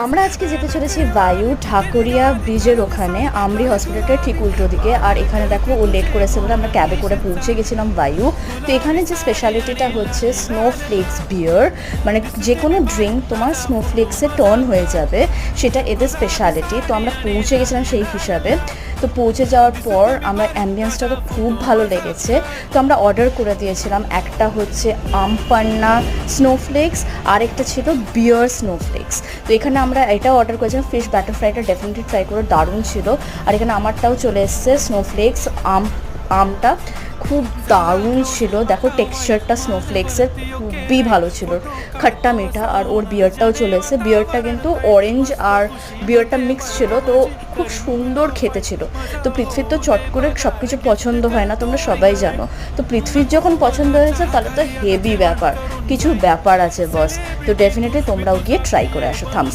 আমরা আজকে যেতে চলেছি বায়ু ঢাকুরিয়া ব্রিজের ওখানে, আমরি হসপিটালটার ঠিক উল্টো দিকে। আর এখানে দেখো ও লেট করেছে বলে আমরা ক্যাবে করে পৌঁছে গেছিলাম বায়ু। তো এখানে যে স্পেশালিটিটা হচ্ছে স্নোফ্লেক্স বিয়ার, মানে যে কোনো ড্রিঙ্ক তোমার স্নোফ্লেক্সে টার্ন হয়ে যাবে, সেটা এদের স্পেশালিটি। তো আমরা পৌঁছে গেছিলাম সেই হিসাবে। তো পৌঁছে যাওয়ার পর আমার অ্যাম্বিয়েন্সটা তো খুব ভালো লেগেছে। তো আমরা অর্ডার করে দিয়েছিলাম, একটা হচ্ছে আমপান্না স্নোফ্লেক্স, আরেকটা ছিল বিয়ার স্নোফ্লেক্স। তো এখানে আমরা এটাও অর্ডার করেছিলাম, ফিশ ব্যাটার ফ্রাইটা ডেফিনেটলি ট্রাই করে দারুণ ছিল। আর এখানে আমারটাও চলে এসছে স্নোফ্লেক্স আমটা খুব দারুণ ছিল। দেখো টেক্সচারটা স্নোফ্লেক্সের খুবই ভালো ছিল, খট্টা মিঠা। আর ওর বিয়ারটাও চলে এসেছে, বিয়ারটা কিন্তু অরেঞ্জ আর বিয়ারটা মিক্স ছিল, তো খুব সুন্দর খেতে ছিল। তো পৃথ্বীর তো চট করে সব কিছু পছন্দ হয় না, তোমরা সবাই জানো। তো পৃথ্বীর যখন পছন্দ হয়েছে তাহলে তো হেভি ব্যাপার, কিছু ব্যাপার আছে বস। তো ডেফিনেটলি তোমরাও গিয়ে ট্রাই করে আসো থামস।